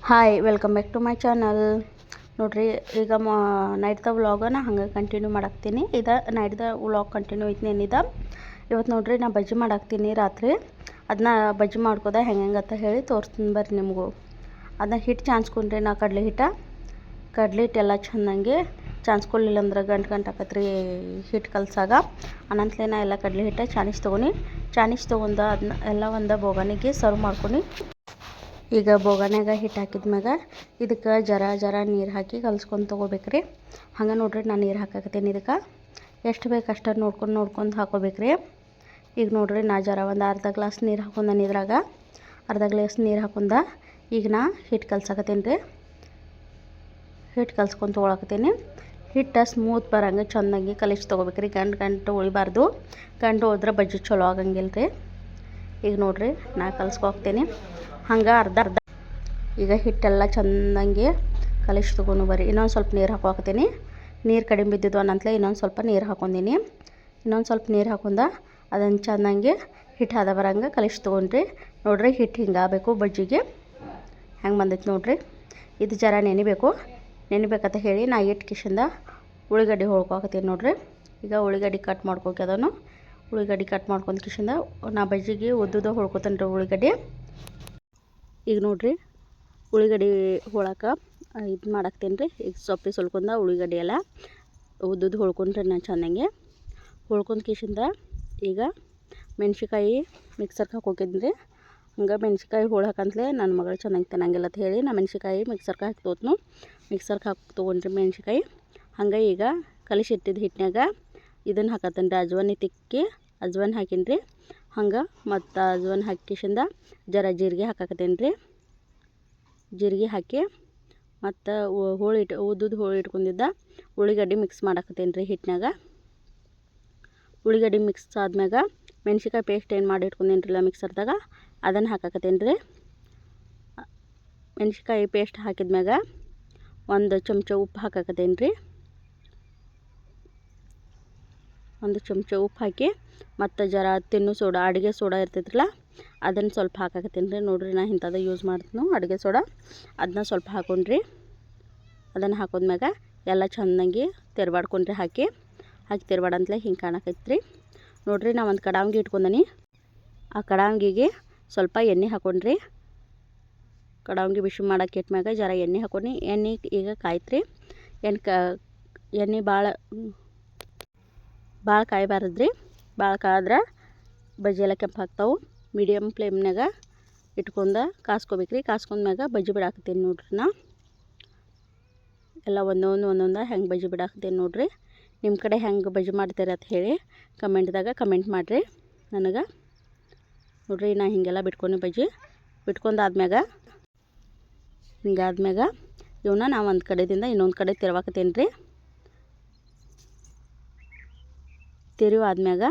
Hi welcome back to my channel. ನೋಡ್ರಿ ಈಗ ನೈಟ್ದ ವ್ಲಾಗನ ಹಂಗೆ ಕಂಟಿನ್ಯೂ ಮಾಡಾಕ್ತೀನಿ. ಇದು ನೈಟ್ದ ವ್ಲಾಗ್ ಕಂಟಿನ್ಯೂ ಐತಿ ಏನಿದೆ. ಇವತ್ತು ನೋಡ್ರಿ ನಾ ಬಜ್ಜಿ ಮಾಡಾಕ್ತೀನಿ ರಾತ್ರಿ. ಅದನ್ನ ಬಜ್ಜಿ ಮಾಡ್ಕೋದ ಹೆಂಗೆ ಅಂತ ಹೇಳಿ ತೋರಿಸ್ತೀನಿ ಬರ್ರಿ ನಿಮಗೂ. ಅದನ್ನ ಹಿಟ್ಟು ಚಾನ್ಸ್ಕೊಂಡ್ರಿ ನಾ ಕಡಲೆ ಹಿಟ್ಟು ಎಲ್ಲ ಚೆಂದಂಗೆ ಚಾನ್ಸ್ಕೊಳ್ಳಿಲ್ಲ ಅಂದ್ರೆ ಗಂಟು ಆಕತ್ರಿ ಹಿಟ್ಟು ಕಲ್ಸಾಗ. ಅನಂತಲೇ ನಾ ಎಲ್ಲ ಕಡಲೆ ಹಿಟ್ಟು ಚಾನಿಸ್ ತೊಗೊಂಡು ಅದನ್ನ ಎಲ್ಲ ಒಂದು ಬೋಗಣಿಗೆ ಸರ್ವ್ ಮಾಡ್ಕೊಂಡು ಈಗ ಬೋಗನ್ಯಾಗ ಹಿಟ್ಟು ಹಾಕಿದ್ಮ್ಯಾಗ ಇದಕ್ಕೆ ಜರ ನೀರು ಹಾಕಿ ಕಲ್ಸ್ಕೊಂಡು ತೊಗೋಬೇಕ್ರಿ. ಹಂಗೆ ನೋಡ್ರಿ ನಾನು ನೀರು ಹಾಕಾಕತ್ತೀನಿ. ಇದಕ್ಕೆ ಎಷ್ಟು ಬೇಕು ಅಷ್ಟು ನೋಡ್ಕೊಂಡು ಹಾಕೋಬೇಕ್ರಿ. ಈಗ ನೋಡ್ರಿ ನಾ ಒಂದು ಅರ್ಧ ಗ್ಲಾಸ್ ನೀರು ಹಾಕೊಂಡಾನ. ಇದ್ರಾಗ ಅರ್ಧ ಗ್ಲಾಸ್ ನೀರು ಹಾಕೊಂಡ ಈಗ ನಾ ಹಿಟ್ಟು ಕಲ್ಸಾಕತ್ತೀನಿ ರೀ. ಹಿಟ್ಟು ಕಲ್ಸ್ಕೊಂಡು ತೊಗೊಳಕತ್ತೀನಿ. ಹಿಟ್ಟು ಸ್ಮೂತ್ ಬರಂಗೆ ಚೆಂದಾಗಿ ಕಲಿಸಿ ತೊಗೋಬೇಕ್ರಿ. ಗಂಟು ಉಳಿಬಾರ್ದು. ಗಂಟು ಹೋದ್ರೆ ಬಜ್ಜಿ ಚಲೋ ಆಗಂಗಿಲ್ಲ ರೀ. ಈಗ ನೋಡ್ರಿ ನಾ ಕಲ್ಸ್ಕೊಗ್ತೀನಿ. ಹಂಗೆ ಅರ್ಧ ಈಗ ಹಿಟ್ಟೆಲ್ಲ ಚೆಂದಂಗೆ ಕಲಿಸಿ ತೊಗೊಂಡು ಬರ್ರಿ. ಇನ್ನೊಂದು ಸ್ವಲ್ಪ ನೀರು ಹಾಕೋಕತ್ತೀನಿ. ನೀರು ಕಡಿಮೆ ಬಿದ್ದಿದ್ದು ಅನ್ನಂತಲೇ ಇನ್ನೊಂದು ಸ್ವಲ್ಪ ನೀರು ಹಾಕೊಂಡೀನಿ. ಇನ್ನೊಂದು ಸ್ವಲ್ಪ ನೀರು ಹಾಕೊಂಡ ಅದನ್ನು ಚೆಂದಂಗೆ ಹಿಟ್ಟು ಹದ ಬರಂಗೆ ಕಲಿಸಿ ತೊಗೊಂಡ್ರಿ. ನೋಡ್ರಿ ಹಿಟ್ಟು ಹಿಂಗೆ ಆಗಬೇಕು. ಬಜ್ಜಿಗೆ ಹೆಂಗೆ ಬಂದೈತೆ ನೋಡ್ರಿ. ಇದು ಜರ ನೆನಿಬೇಕಂತ ಹೇಳಿ ನಾ ಇಟ್ಟು ಕಿಶಿಂದ ಉಳ್ಳಾಗಡ್ಡಿ ಹೊಳ್ಕೊಕತ್ತೀನಿ ನೋಡ್ರಿ. ಈಗ ಉಳ್ಳಾಗಡ್ಡಿ ಕಟ್ ಮಾಡ್ಕೊಕ್ಯದನು. ಉಳ್ಳಾಗಡ್ಡಿ ಕಟ್ ಮಾಡ್ಕೊಂಡು ಕಿಶಿಂದ ನಾ ಬಜ್ಜಿಗೆ ಉದ್ದುದ ಹೊಳ್ಕೊತೀನಿ ರೀ ಉಳ್ಳಾಗಡ್ಡಿ. ಈಗ ನೋಡ್ರಿ ಉಳ್ಳಾಗಡ್ಡಿ ಹೊಳಕ್ಕೆ ಇದು ಮಾಡಾಕ್ತೀನಿ ರೀ. ಈಗ ಸೊಲ್ಕೊಂಡ ಉಳ್ಳಾಗಡ್ಡಿ ಎಲ್ಲ ಉದ್ದುದ್ದು ಹೊಳ್ಕೊಂಡ್ರಿ ನಾನು ಚೆಂದಂಗೆ ಹೊಳ್ಕೊಂಡು ಕಿಶಿಂದ ಈಗ ಮೆಣ್ಸಿಕಾಯಿ ಮಿಕ್ಸರ್ಗೆ ಹಾಕೋಕಿದ್ದೀನಿ ರೀ. ಹಂಗೆ ಮೆಣ್ಸಿಕಾಯಿ ಹಾಕಂತಲೇ ನನ್ನ ಮಗಳು ಚೆನ್ನಾಗಿ ತಿನ್ನಂಗಿಲ್ಲ ಅಂತ ಹೇಳಿ ನಾ ಮೆಣ್ಸಿಕಾಯಿ ಮಿಕ್ಸರ್ಗೆ ಹಾಕಿ ಮಿಕ್ಸರ್ಗೆ ಹಾಕಿ ತೊಗೊಂಡ್ರಿ ಮೆಣ್ಸಿಕಾಯಿ. ಹಂಗೆ ಈಗ ಕಲಿಸಿಟ್ಟಿದ್ದು ಹಿಟ್ಟಿನಾಗ ಇದನ್ನು ಹಾಕತ್ತೀನಿ ರೀ. ಅಜ್ವಾನ ಹಾಕೀನಿ ರೀ. ಹಂಗೆ ಮತ್ತು ಅಜ್ವಾನ ಹಾಕಿ ಕಿಶಿಂದ ಜರ ಜೀರಿಗೆ ಹಾಕಾಕತ್ತೀನಿ ರೀ. ಜೀರಿಗೆ ಹಾಕಿ ಮತ್ತು ಉದ್ದುದ್ದು ಹೋಳಿ ಇಟ್ಕೊಂಡಿದ್ದ ಉಳ್ಳಾಗಡ್ಡಿ ಮಿಕ್ಸ್ ಮಾಡಾಕತ್ತೀನಿ ರೀ ಹಿಟ್ಟಿನಾಗ. ಉಳ್ಳಾಗಡ್ಡಿ ಮಿಕ್ಸ್ ಆದ್ಮ್ಯಾಗ ಮೆಣ್ಸಿಕಾಯಿ ಪೇಸ್ಟ್ ಏನು ಮಾಡಿ ಇಟ್ಕೊಂಡೀನಿ ರೀ ಮಿಕ್ಸರ್ದಾಗ ಅದನ್ನು ಹಾಕಾಕತ್ತೀನಿ ರೀ. ಮೆಣ್ಸಿಕಾಯಿ ಪೇಸ್ಟ್ ಹಾಕಿದ್ಮ್ಯಾಗ ಒಂದು ಚಮಚ ಉಪ್ಪು ಹಾಕಾಕತ್ತೀನಿ ರೀ. ಒಂದು ಚಮಚ ಉಪ್ಪು ಹಾಕಿ ಮತ್ತು ಜರ ತಿನ್ನು ಸೋಡಾ ಅಡುಗೆ ಸೋಡಾ ಇರ್ತೈತ್ರಲ್ಲ ಅದನ್ನು ಸ್ವಲ್ಪ ಹಾಕಾಕತ್ತೀನಿ ರೀ. ನೋಡಿರಿ ನಾ ಇಂಥದ್ದು ಯೂಸ್ ಮಾಡ್ತೀನಿ ಅಡುಗೆ ಸೋಡಾ. ಅದನ್ನ ಸ್ವಲ್ಪ ಹಾಕೊಂಡ್ರಿ. ಅದನ್ನು ಹಾಕೋದ್ಮ್ಯಾಗ ಎಲ್ಲ ಚೆಂದಾಗಿ ತೆರ್ಬಾಡ್ಕೊಂಡ್ರಿ. ಹಾಕಿ ತೆರ್ಬಾಡಂತಲೇ ಹಿಂಗೆ ಕಾಣಕೈತ್ರಿ. ನೋಡಿರಿ ನಾ ಒಂದು ಕಡಾವಂಗಿ ಇಟ್ಕೊಂಡೀನಿ. ಆ ಕಡಾವಂಗಿಗೆ ಸ್ವಲ್ಪ ಎಣ್ಣೆ ಹಾಕೊಂಡ್ರಿ. ಕಡಾವಂಗಿ ಬಿಸಿ ಮಾಡಕ್ಕೆ ಇಟ್ಮ್ಯಾಗ ಜರ ಎಣ್ಣೆ ಹಾಕೊಂಡು ಎಣ್ಣೆ ಈಗ ಕಾಯ್ತ್ರಿ. ಎಣ್ಣೆ ಭಾಳ ಕಾಯಬಾರದ್ರಿ. ಭಾಳ ಕಾದ್ರೆ ಬಜ್ಜಿ ಎಲ್ಲ ಕೆಂಪು ಹಾಕ್ತಾವೆ. ಮೀಡಿಯಮ್ ಫ್ಲೇಮ್ನಾಗ ಇಟ್ಕೊಂಡು ಕಾಸ್ಕೋಬೇಕ್ರಿ. ಕಾಸ್ಕೊಂಡ್ಮ್ಯಾಗ ಬಜ್ಜಿ ಬಿಡಾಕತ್ತೀನಿ ನೋಡ್ರಿ. ನಾ ಎಲ್ಲ ಒಂದೊಂದು ಹೆಂಗೆ ಬಜ್ಜಿ ಬಿಡಾಕತ್ತೀನಿ ನೋಡ್ರಿ. ನಿಮ್ಮ ಕಡೆ ಹೆಂಗೆ ಬಜ್ಜಿ ಮಾಡ್ತೀರಿ ಅಂತ ಹೇಳಿ ಕಮೆಂಟ್ದಾಗ ಕಮೆಂಟ್ ಮಾಡಿರಿ ನನಗೆ. ನೋಡ್ರಿ ನಾ ಹೀಗೆಲ್ಲ ಬಿಟ್ಕೊಂಡು ಬಜ್ಜಿ ಬಿಟ್ಕೊಂಡಾದ್ಮ್ಯಾಗ ಹಿಂಗಾದ್ಮ್ಯಾಗ ಇವನ್ನ ನಾ ಒಂದು ಕಡೆದಿಂದ ಇನ್ನೊಂದು ಕಡೆ ತಿರ್ವಾಕತ್ತೀನಿ ರೀ. ತಿರುವು ಆದ್ಮ್ಯಾಗ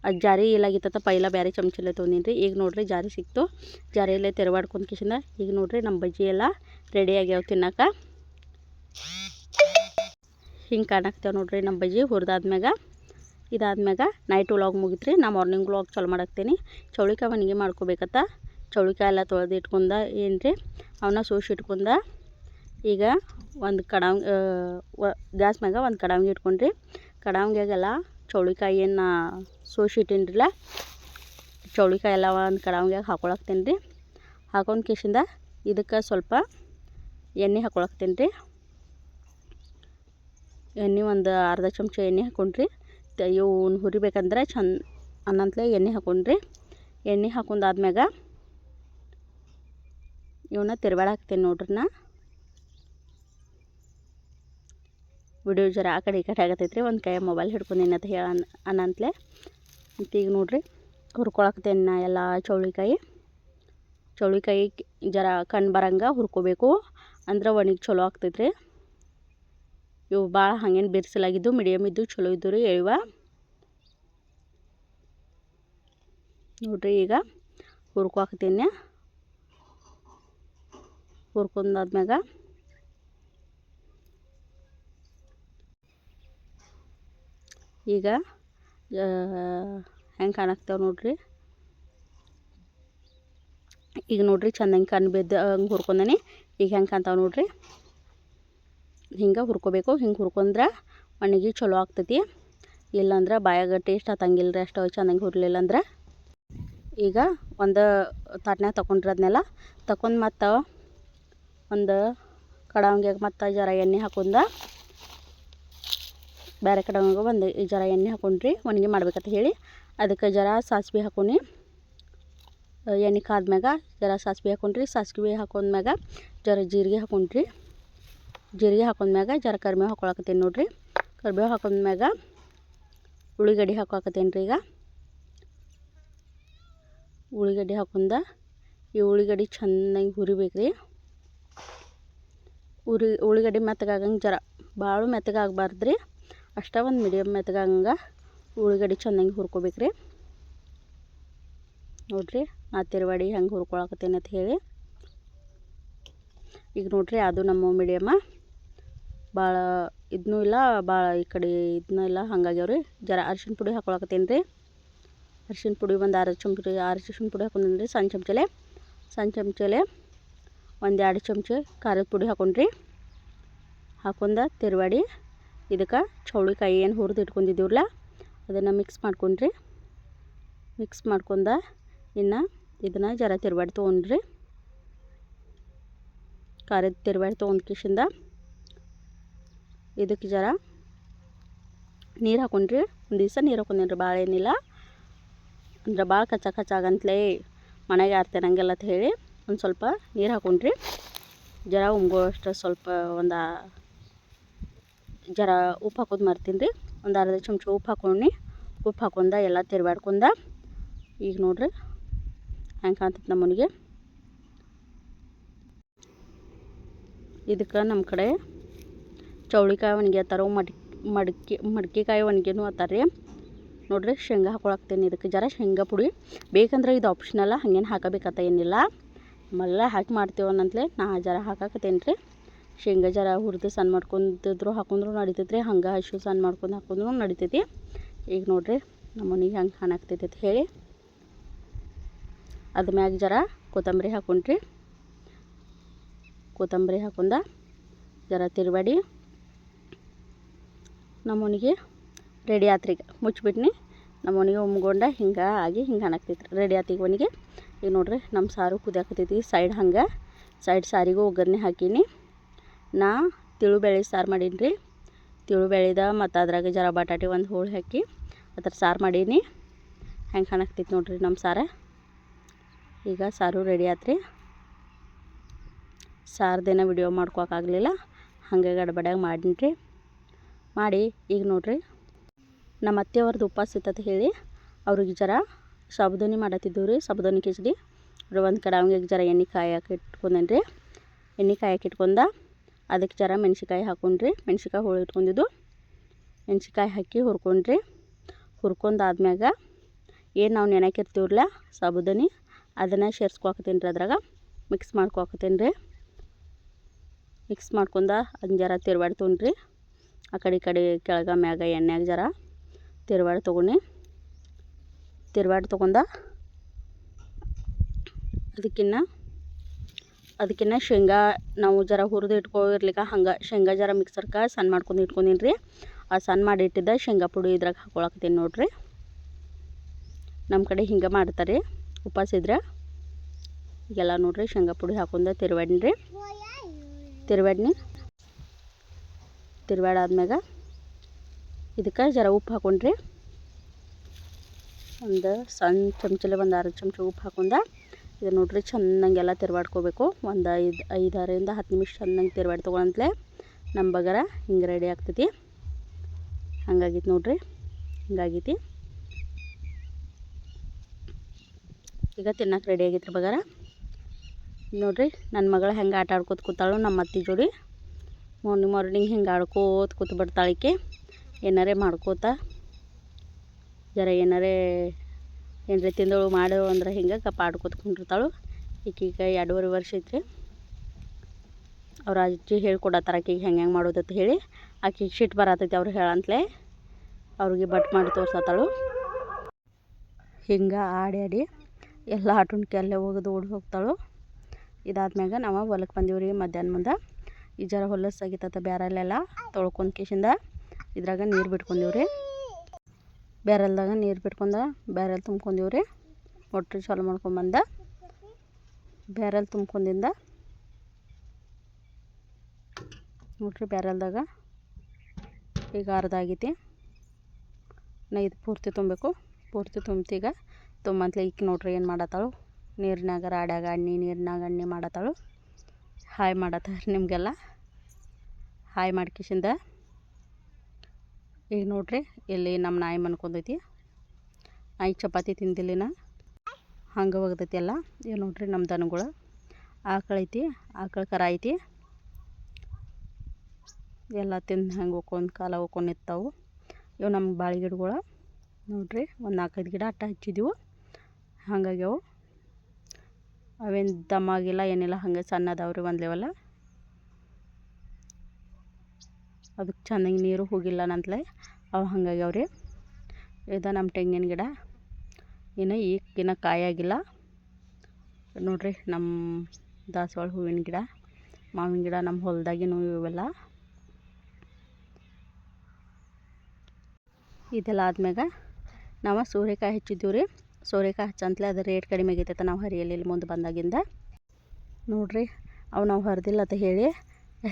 ಅದು ಜಾರಿ ಇಲ್ಲಾಗಿತ್ತ ಪೈಲ ಬೇರೆ ಚಮಚಲ್ಲೇ ತೊಗೊಂಡಿನಿ ರೀ. ಈಗ ನೋಡ್ರಿ ಜಾರಿ ಸಿಕ್ತು. ಜಾರಿಯಲ್ಲೇ ತೆರವಾಡ್ಕೊಂಡು ಕಿಶಿಂದ ಈಗ ನೋಡ್ರಿ ನಮ್ಮ ಬಜ್ಜಿ ಎಲ್ಲ ರೆಡಿ ಆಗ್ಯಾವ ತಿನ್ನಕ್ಕೆ. ಹಿಂಗೆ ಕಾಣಾಕ್ತೇವೆ ನೋಡ್ರಿ ನಮ್ಮ ಬಜ್ಜಿ ಹುರಿದಾದ್ಮ್ಯಾಗ. ಇದಾದ್ಮ್ಯಾಗ ನೈಟ್ ವ್ಲಾಗ್ ಮುಗಿತ್ರಿ. ನಾ ಮಾರ್ನಿಂಗ್ ವ್ಲಾಗ್ ಚಾಲು ಮಾಡಾಕ್ತೀನಿ. ಚೌಳಿಕಾಯಿ ಒಣಗಿ ಮಾಡ್ಕೋಬೇಕತ್ತ. ಚೌಳಿಕಾಯಿ ಎಲ್ಲ ತೊಳೆದು ಇಟ್ಕೊಂಡ ಏನು ರೀ ಅವನ್ನ ಸೋಸಿ ಇಟ್ಕೊಂಡ ಈಗ ಒಂದು ಗ್ಯಾಸ್ ಮ್ಯಾಗ ಒಂದು ಕಡಾವಂಗಿ ಇಟ್ಕೊಂಡ್ರಿ. ಕಡಾವಂಗಿಯಾಗೆಲ್ಲ ಚೌಳಿಕಾಯಿ ಏನು ಸೋಸಿ ಇಟ್ಟಿನ್ರಲ್ಲ ಚೌಳಿಕಾಯಿ ಎಲ್ಲ ಒಂದು ಕಡಾವಂಗಿಯಾಗ ಹಾಕೊಳಕ್ತೀನಿ ರೀ. ಹಾಕೊಂಡು ಕಿಶಿಂದ ಇದಕ್ಕೆ ಸ್ವಲ್ಪ ಎಣ್ಣೆ ಹಾಕೊಳಕ್ತೀನಿ ರೀ. ಎಣ್ಣೆ ಒಂದು ಅರ್ಧ ಚಮಚ ಎಣ್ಣೆ ಹಾಕೊಂಡ್ರಿ. ಇವನ್ನ ಹುರಿಬೇಕಂದ್ರೆ ಅನ್ನಂತಲೇ ಎಣ್ಣೆ ಹಾಕೊಂಡ್ರಿ. ಎಣ್ಣೆ ಹಾಕೊಂಡಾದ್ಮ್ಯಾಗ ಇವನ್ನ ತಿರ್ಬೇಡಾಕ್ತೀನಿ ನೋಡ್ರಿ. ನಾ ವಿಡಿಯೋ ಜರ ಆ ಕಡೆ ಈ ಕಡೆ ಆಗತ್ತೈತ್ರಿ. ಒಂದು ಕೈ ಮೊಬೈಲ್ ಹಿಡ್ಕೊಂಡೇನೆ ಅಂತ ಅನ್ನಂತಲೇ ಅಂತ. ಈಗ ನೋಡ್ರಿ ಹುರ್ಕೊಳಕ್ತೇನೆ ನಾ ಎಲ್ಲ ಚೌಳಿಕಾಯಿ ಜರ ಕಣ್ಣು ಬರಂಗೆ ಹುರ್ಕೋಬೇಕು. ಅಂದ್ರೆ ಒಣಗಿ ಚಲೋ ಆಗ್ತೈತ್ರಿ. ಇವು ಭಾಳ ಹಂಗೇನು ಬಿರ್ಸಲಾಗಿದ್ದು ಮೀಡಿಯಮ್ ಇದ್ದು ಚಲೋ ಇದ್ದು ರೀ ಎಳಿವ. ನೋಡ್ರಿ ಈಗ ಹುರ್ಕೊಳಕ್ತೀನಿ. ಹುರ್ಕೊಂಡಾದ್ಮ್ಯಾಗ ಈಗ ಹೆಂಗೆ ಕಾಣಾಕ್ತೇವೆ ನೋಡ್ರಿ. ಈಗ ನೋಡ್ರಿ ಚೆಂದಂಗೆ ಕಣ್ಣು ಬಿದ್ದು ಹಂಗೆ ಹುರ್ಕೊಂಡನಿ. ಈಗ ಹೆಂಗೆ ಕಾಣ್ತಾವೆ ನೋಡ್ರಿ, ಹಿಂಗೆ ಹುರ್ಕೋಬೇಕು. ಹಿಂಗೆ ಹುರ್ಕೊಂಡ್ರೆ ಮಣ್ಣಿಗೆ ಚಲೋ ಆಗ್ತೈತಿ. ಇಲ್ಲಾಂದ್ರೆ ಬಾಯಾಗ ಟೇಸ್ಟ್ ಹತ್ತಂಗಿಲ್ಲ ರೀ ಅಷ್ಟು ಚೆಂದಂಗೆ ಹುರ್ಲಿಲ್ಲ ಅಂದ್ರೆ. ಈಗ ಒಂದು ತಾಟ್ನ್ಯಾಗ ತಗೊಂಡ್ರಿ ಅದನ್ನೆಲ್ಲ ತಗೊಂಡು ಮತ್ತು ಒಂದು ಕಡಾವಂಗ್ಯಾಗ ಮತ್ತು ಜರ ಎಣ್ಣೆ ಹಾಕೊಂಡ ಬೇರೆ ಕಡಾವಂಗ ಒಂದು ಜರ ಎಣ್ಣೆ ಹಾಕೊಂಡ್ರಿ ಒಣಗಿ ಮಾಡ್ಬೇಕಂತ ಹೇಳಿ. ಅದಕ್ಕೆ ಜರ ಸಾಸಿವೆ ಹಾಕೊಂಡು ಎಣ್ಣೆ ಕಾದ್ಮ್ಯಾಗ ಜರ ಸಾಸಿವೆ ಹಾಕೊಂಡ್ರಿ. ಸಾಸಿವೆ ಹಾಕೊಂಡ್ಮ್ಯಾಗ ಜರ ಜೀರಿಗೆ ಹಾಕೊಂಡ್ರಿ. ಜೀರಿಗೆ ಹಾಕೊಂಡ್ಮ್ಯಾಗ ಜರ ಕರಿಬೇವು ಹಾಕೊಳಕತ್ತೀನಿ ನೋಡ್ರಿ. ಕರಿಬೇವು ಹಾಕೊಂಡ್ಮ್ಯಾಗ ಉಳ್ಳಿಗಡ್ಡಿ ಹಾಕೊಳಕತ್ತೀನಿ ರೀ. ಈಗ ಉಳ್ಳಿಗಡ್ಡಿ ಹಾಕೊಂಡ ಈ ಉಳ್ಳಿಗಡ್ಡಿ ಚೆನ್ನಾಗಿ ಹುರಿಬೇಕು ರೀ. ಉಳ್ಳಿಗಡ್ಡಿ ಮೆತ್ತಗಾಗಂಗೆ ಜರ ಭಾಳ ಮೆತ್ತಗಾಗಬಾರ್ದು ರೀ, ಅಷ್ಟೇ ಒಂದು ಮೀಡಿಯಮ್ ಮೆತ್ತಗಾಗಂಗೆ ಉಳ್ಳಿಗಡ್ಡಿ ಚೆನ್ನಾಗಿ ಹುರ್ಕೋಬೇಕು ರೀ. ನೋಡ್ರಿ ನಾ ತಿರುವಾಡಿ ಹೆಂಗೆ ಹುರ್ಕೊಳಕತ್ತೇನೆ ಅಂತ ಹೇಳಿ. ಈಗ ನೋಡ್ರಿ ಅದು ನಮ್ಮ ಮೀಡಿಯಮ್ಮ, ಭಾಳ ಇದನ್ನೂ ಇಲ್ಲ ಭಾಳ ಈ ಕಡೆ ಇದನ್ನೂ ಇಲ್ಲ, ಹಂಗಾಗ್ಯಾವ್ರಿ. ಜರ ಅರ್ಶಿಣ ಪುಡಿ ಹಾಕೊಳಕತ್ತೇನೆ ರೀ. ಅರ್ಶಿಣ ಪುಡಿ ಒಂದು 6 ಚಮಚ ಅರ್ಶಿಣ ಪುಡಿ ಹಾಕೊಂಡ್ರಿ ರೀ. ಸಣ್ಣ ಚಮಚಲೆ ಒಂದು 2 ಚಮಚ ಖಾರದ ಪುಡಿ ಹಾಕೊಂಡ್ರಿ. ಹಾಕೊಂಡ ತಿರುವಾಡಿ ಇದಕ್ಕೆ ಚೌಳಿಕಾಯಿ ಏನು ಹುರಿದು ಇಟ್ಕೊಂಡಿದ್ದೀವ್ರಲ್ಲ ಅದನ್ನು ಮಿಕ್ಸ್ ಮಾಡ್ಕೊಂಡ್ರಿ. ಮಿಕ್ಸ್ ಮಾಡ್ಕೊಂಡ ಇನ್ನು ಇದನ್ನು ಜರ ತಿರುವಾಡಿ ತೊಗೊಂಡ್ರಿ. ಖಾರದ ತಿರುವಾಡಿ ತೊಗೊಂಡು ಕಿಶಿಂದ ಇದಕ್ಕೆ ಜರ ನೀರು ಹಾಕೊಂಡ್ರಿ. ಒಂದು ದಿವಸ ನೀರು ಹಾಕೊಂಡೇನ್ರಿ, ಭಾಳ ಏನಿಲ್ಲ ಅಂದ್ರೆ ಭಾಳ ಕಚ್ಚಾಗಂತಲೇ ಮನೆಗೆ ಯಾರು ತಿನ್ನಂಗಿಲ್ಲ ಅಂತ ಹೇಳಿ ಒಂದು ಸ್ವಲ್ಪ ನೀರು ಹಾಕೊಂಡ್ರಿ. ಜರ ಉಮ್ಗೋಷ್ಟು ಸ್ವಲ್ಪ ಒಂದು ಜರ ಉಪ್ಪು ಹಾಕೋದು ಮರ್ತೀನಿ ರೀ. ಒಂದು ಅರ್ಧ ಚಮಚ ಉಪ್ಪು ಹಾಕೊಂಡು ಉಪ್ಪು ಹಾಕೊಂಡ ಎಲ್ಲ ತಿರುವಾಡ್ಕೊಂಡ ಈಗ ನೋಡ್ರಿ ಹೆಂಗೆ ಕಾಣ್ತೈತೆ ನಮ್ಮನಿಗೆ. ಇದಕ್ಕೆ ನಮ್ಮ ಕಡೆ ಚೌಳಿಕಾಯಿ ಒಣಗಿ ಅತ್ತಾರೋ ಮಡ್ಕಿಕಾಯಿ ಒಣಗಿನೂ ಅತ್ತಾರ ರೀ. ನೋಡ್ರಿ ಶೇಂಗಾ ಹಾಕೊಳಕ್ತೇನೆ. ಇದಕ್ಕೆ ಜರ ಶೇಂಗಾ ಪುಡಿ ಬೇಕಂದ್ರೆ ಇದು ಆಪ್ಷನಲ್ಲ, ಹಂಗೇನು ಹಾಕಬೇಕಂತ ಏನಿಲ್ಲ, ನಮ್ಮೆಲ್ಲ ಹಾಕಿ ಮಾಡ್ತೇವನ್ನಂತಲೇ ನಾ ಜರ ಹಾಕಾಕತ್ತೇನೆ ರೀ. ಶೇಂಗಾ ಜರ ಹುರಿದು ಸಣ್ಣ ಮಾಡ್ಕೊಂಡಿದ್ರು ಹಾಕೊಂಡ್ರು ನಡಿತೈತೆ ರೀ, ಹಂಗೆ ಹಸಿ ಸಣ್ಣ ಮಾಡ್ಕೊಂಡು ಹಾಕೊಂಡ್ರು ನಡಿತೈತಿ. ಈಗ ನೋಡ್ರಿ ನಮ್ಮನಿಗೆ ಹೆಂಗೆ ಕಾಣಾಕ್ತೈತಿ ಅಂತ ಹೇಳಿ. ಅದ ಮ್ಯಾಗ ಜರ ಕೊತ್ತಂಬರಿ ಹಾಕೊಂಡ್ರಿ. ಕೊತ್ತಂಬರಿ ಹಾಕೊಂಡ ಜರ ತಿರುವಾಡಿ ನಮ್ಮನಿಗೆ ರೆಡಿ ಆತ್ರೀಗ. ಮುಚ್ಚಿಬಿಟ್ನಿ, ನಮ್ಮನಿಗೆ ಉಮ್ಗೊಂಡ ಹಿಂಗೆ ಆಗಿ ಹಿಂಗೆ ಕಾಣಾಕ್ತೈತಿ ರೆಡಿ ಆತೀಗ ಒನಿಗೆ. ಈಗ ನೋಡ್ರಿ ನಮ್ಮ ಸಾರು ಕುದಿಯಾಕತೈತಿ ಸೈಡ್. ಹಂಗೆ ಸೈಡ್ ಸಾರಿಗೂ ಒಗ್ಗರಣೆ ಹಾಕೀನಿ. ನಾ ತಿಳುಬೇಳೆ ಸಾರು ಮಾಡೀನಿ ರೀ. ತಿಳುಬೇಳೆದ ಮತ್ತು ಅದ್ರಾಗ ಜರ ಬಟಾಟೆ ಒಂದು ಹೋಳು ಹಾಕಿ ಅದ್ರ ಸಾರು ಮಾಡೀನಿ. ಹೆಂಗೆ ಕಾಣಾಕ್ತೈತಿ ನೋಡ್ರಿ ನಮ್ಮ ಸಾರು. ಈಗ ಸಾರು ರೆಡಿ ಆತ್ರಿ. ಸಾರ್ದೇನ ವಿಡಿಯೋ ಮಾಡ್ಕೋಕ್ಕಾಗಲಿಲ್ಲ, ಹಾಗೆ ಗಡ್ಬಡ್ಯಾಗ ಮಾಡೀನಿ ರೀ. ಮಾಡಿ ಈಗ ನೋಡ್ರಿ ನಮ್ಮ ಅತ್ತೆಯವ್ರದ್ದು ಉಪವಾಸ ಇತ್ತಂತ ಹೇಳಿ ಅವ್ರಿಗೆ ಜರ ಸಾಬುದಾನಿ ಮಾಡತ್ತಿದ್ದೀವಿ ರೀ. ಸಾಬುದಾನಿ ಕಿಚಡಿ ಒಂದು ಕಡಾವಂಗಿಗೆ ಜರ ಎಣ್ಣೆ ಕಾಯಕ್ಕೆ ಇಟ್ಕೊಂಡೇನಿ ರೀ. ಎಣ್ಣೆ ಕಾಯಕ್ಕೆ ಇಟ್ಕೊಂಡ ಅದಕ್ಕೆ ಜರ ಮೆಣ್ಸಿಕಾಯಿ ಹಾಕೊಂಡ್ರಿ. ಮೆಣ್ಸಿಕಾಯಿ ಹೋಳು ಇಟ್ಕೊಂಡಿದ್ದು ಮೆಣ್ಸಿಕಾಯಿ ಹಾಕಿ ಹುರ್ಕೊಂಡ್ರಿ. ಹುರ್ಕೊಂಡಾದ್ಮ್ಯಾಗ ಏನು ನಾವು ನೆನಕಿರ್ತೀವ್ರಲ್ಲ ಸಾಬುದಾನಿ ಅದನ್ನು ಸೇರ್ಸ್ಕೊಳಕತ್ತೀನಿ ರೀ. ಅದ್ರಾಗ ಮಿಕ್ಸ್ ಮಾಡ್ಕೊಳಕತ್ತೀನಿ ರೀ. ಮಿಕ್ಸ್ ಮಾಡ್ಕೊಂಡ ಅದನ್ನ ಜರ ತಿರುವಾಡಿ ತೊಗೊಂಡ್ರಿ. ಆ ಕಡೆ ಕೆಳಗ ಮ್ಯಾಗ ಎಣ್ಣೆಯಾಗ ಜರ ತಿರುವಾಡಿ ತೊಗೊಂಡ ಅದಕ್ಕಿನ್ನ ಶೇಂಗಾ ನಾವು ಜರ ಹುರಿದು ಇಟ್ಕೊಂಡಿರ್ಲಿಕ್ಕೆ ಹಂಗೆ ಶೇಂಗಾ ಜರ ಮಿಕ್ಸರ್ಗೆ ಸಣ್ಣ ಮಾಡ್ಕೊಂಡು ಇಟ್ಕೊಂಡೀನಿ ರೀ. ಆ ಸಣ್ಣ ಮಾಡಿ ಇಟ್ಟಿದ್ದ ಶೇಂಗಾ ಪುಡಿ ಇದ್ರಾಗ ಹಾಕೊಳಕತ್ತೀನಿ ನೋಡ್ರಿ. ನಮ್ಮ ಕಡೆ ಹಿಂಗೆ ಮಾಡ್ತಾರೆ ಉಪವಾಸ ಇದ್ರೆ. ಈಗೆಲ್ಲ ನೋಡ್ರಿ ಶೇಂಗಾ ಪುಡಿ ಹಾಕೊಂಡ ತಿರುವಾಡಾದ್ಮ್ಯಾಗ ಇದಕ್ಕೆ ಜರ ಉಪ್ಪು ಹಾಕೊಂಡ್ರಿ. ಒಂದು ಸಣ್ಣ ಚಮಚಲೆ ಒಂದು 6 ಚಮಚ ಉಪ್ಪು ಹಾಕೊಂಡ ಇದು ನೋಡ್ರಿ ಚೆನ್ನಾಗೆಲ್ಲ ತಿರುವಾಡ್ಕೋಬೇಕು. ಒಂದು 5-6ರಿಂದ 10 ನಿಮಿಷ ಚೆನ್ನಾಗಿ ತಿರುವಾಡಿ ತೊಗೊಳಂತಲೇ ನಮ್ಮ ಬಗರ ಹಿಂಗೆ ರೆಡಿ ಆಗ್ತೈತಿ. ಹಂಗಾಗಿತ್ತು ನೋಡ್ರಿ, ಹಿಂಗಾಗೈತಿ. ಈಗ ತಿನ್ನಕ್ಕೆ ರೆಡಿ ಆಗೈತ್ರಿ ಬಗಾರ. ನೋಡ್ರಿ ನನ್ನ ಮಗಳು ಹೆಂಗೆ ಆಟ ಆಡ್ಕೋತ ಕೂತಾಳು ನಮ್ಮ ಅತ್ತೆ ಜೋಡಿ. ಮಾರ್ನಿಂಗ್ ಹಿಂಗೆ ಆಡ್ಕೋತ ಕೂತು ಬಿಡ್ತಾಳಿಕೆ, ಏನಾರೇ ಮಾಡ್ಕೋತ ಜರ ಏನಾರೇ ತಿಂದಳು ಮಾಡೇವು ಅಂದ್ರೆ ಹಿಂಗೆ ಗಪ್ಪ ಆಡ್ಕೋತ ಕುಂಡಿರ್ತಾಳು. ಈಕೀಗ 2.5 ವರ್ಷ ಐತ್ರಿ. ಅವ್ರ ಅಜ್ಜಿ ಹೇಳ್ಕೊಡತ್ತಾರ ಆಕಿಗೆ ಹೆಂಗೆ ಮಾಡೋದಂತ ಹೇಳಿ. ಆಕಿಗೆ ಸಿಟ್ಟು ಬರತೈತಿ ಅವ್ರು ಹೇಳಂತಲೇ ಅವ್ರಿಗೆ ಬಟ್ ಮಾಡಿ ತೋರ್ಸತ್ತಾಳು. ಹಿಂಗೆ ಆಡಿ ಎಲ್ಲ ಆಟುಣ್ಕಿ ಅಲ್ಲೇ ಹೋಗೋದು ಓಡಿ ಹೋಗ್ತಾಳು. ಇದಾದ್ಮ್ಯಾಗ ನಾವು ಹೊಲಕ್ಕೆ ಬಂದೀವ್ರಿ ಮಧ್ಯಾಹ್ನ ಮುಂದೆ. ಈ ಜರ ಹೊಲಸಾಗಿತ್ತ ಬ್ಯಾರಲ್ಲೆಲ್ಲ ತೊಳ್ಕೊಂಡು ಕಿಶಿಂದ ಇದ್ರಾಗ ನೀರು ಬಿಟ್ಕೊಂಡೀವ್ರಿ. ಬ್ಯಾರಲ್ದಾಗ ನೀರು ಬಿಟ್ಕೊಂಡ ಬ್ಯಾರಲ್ ತುಂಬ್ಕೊಂಡೀವ್ರಿ. ಮೊಟ್ರು ಚಾಲು ಮಾಡ್ಕೊಂಬಂದ ಬ್ಯಾರಲ್ ತುಂಬ್ಕೊಂಡಿಂದ ನೋಡ್ರಿ ಬ್ಯಾರಲ್ದಾಗ ಈಗ ಅರ್ಧ ಆಗೈತಿ. ನಾ ಇದು ಪೂರ್ತಿ ತುಂಬಬೇಕು. ಪೂರ್ತಿ ತುಂಬ್ತೀಗ ತುಂಬಂತಲೇ ಈಗ ನೋಡ್ರಿ ಏನು ಮಾಡತ್ತಾಳು, ನೀರಿನಾಗ ರಾಡ್ಯಾಗ ನೀರಿನಾಗ ಎಣ್ಣೆ ಮಾಡತ್ತಾಳು. ಹಾಯ್ ಮಾಡತ್ತಾರ ನಿಮಗೆಲ್ಲ. ಹಾಯ್ ಮಾಡ್ಕಿಸಿಂದ ಈಗ ನೋಡ್ರಿ ಇಲ್ಲಿ ನಮ್ಮ ನಾಯಿ ಮನ್ಕೊಂಡೈತಿ. ನಾಯಿ ಚಪಾತಿ ತಿಂದಿಲ್ಲಿನ ಹಂಗೆ ಹೋಗ್ತೈತಿ ಎಲ್ಲ. ಈಗ ನೋಡ್ರಿ ನಮ್ಮ ದನಗಳು ಆಕಳೈತಿ, ಆಕಳ ಕರ ಐತಿ. ಎಲ್ಲ ತಿಂದು ಹಂಗೆ ಹೋಗ್ಕೊಂಡು ಕಾಲ ಹೋಗ್ಕೊಂಡು ನಿಂತಾವು. ಇವು ನಮ್ಮ ಬಾಳೆ ಗಿಡಗಳು ನೋಡ್ರಿ, ಒಂದು 4-5 ಗಿಡ ಅಟ್ಟ ಹಚ್ಚಿದ್ದೀವು. ಹಂಗಾಗ್ಯವು. ಅವೇನು ದಮ್ಮಾಗಿಲ್ಲ ಏನಿಲ್ಲ, ಹಂಗೆ ಸಣ್ಣ ಅದಾವ್ರಿ ಒಂದು ಲೆವೆಲ್ಲ. ಅದಕ್ಕೆ ಚೆನ್ನಾಗಿ ನೀರು ಹೋಗಿಲ್ಲ ನಂತಲೇ ಅವು ಹಂಗಾಗ್ಯಾವ್ರಿ. ಇದು ನಮ್ಮ ತೆಂಗಿನ ಗಿಡ ಇನ್ನು ಕಾಯಾಗಿಲ್ಲ ನೋಡ್ರಿ. ನಮ್ಮ ದಾಸವಾಳ ಹೂವಿನ ಗಿಡ, ಮಾವಿನ ಗಿಡ ನಮ್ಮ ಹೊಲದಾಗಿನೂ ಇವೆಲ್ಲ. ಇದೆಲ್ಲ ಆದ್ಮ್ಯಾಗ ನಾವು ಸೋರೆಕಾಯಿ ಹಚ್ಚಿದ್ದೀವಿ ರೀ. ಸೋರೆಕಾಯಿ ಹಚ್ಚಂತಲೇ ಅದು ರೇಟ್ ಕಡಿಮೆ ಆಗೈತೆ ನಾವು ಹರಿಯಲ್ಲಿ ಮುಂದೆ ಬಂದಾಗಿಂದ. ನೋಡ್ರಿ ಅವು ನಾವು ಹರಿದಿಲ್ಲ ಅಂತ ಹೇಳಿ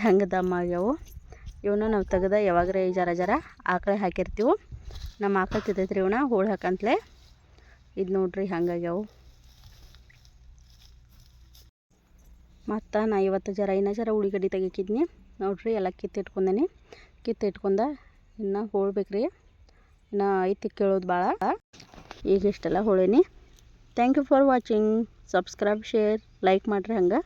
ಹೆಂಗೆ ದಮ್ಮ ಆಗ್ಯಾವು. ಇವನ್ನ ನಾವು ತೆಗೆದ ಯಾವಾಗ್ರೆ ಜರ ಆಕಳೆ ಹಾಕಿರ್ತೀವಿ. ನಮ್ಮ ಆಕಳು ತಿಂತೈತ್ರಿ ಇವನ್ನ ಹೋಳು ಹಾಕಂತಲೇ. ಇದು ನೋಡ್ರಿ ಹಂಗಾಗ್ಯಾವು. ಮತ್ತು ನಾ ಇವತ್ತು ಇನ್ನೂ ಉಳ್ಳಿಗಡ್ಡಿ ತೆಗಿಕಿದ್ನಿ ನೋಡ್ರಿ. ಎಲ್ಲ ಕಿತ್ತಿಟ್ಕೊಂಡೇನಿ. ಕಿತ್ತಿಟ್ಕೊಂಡ ಇನ್ನು ಹೋಳ್ಬೇಕ್ರಿ. ಇನ್ನು ಐತಿ ಕೇಳೋದು ಭಾಳ. ಈಗ ಇಷ್ಟೆಲ್ಲ ಹೋಳೇನಿ. Thank you for watching. Subscribe, share, like ಮಾಡಿರಿ ಹಂಗೆ.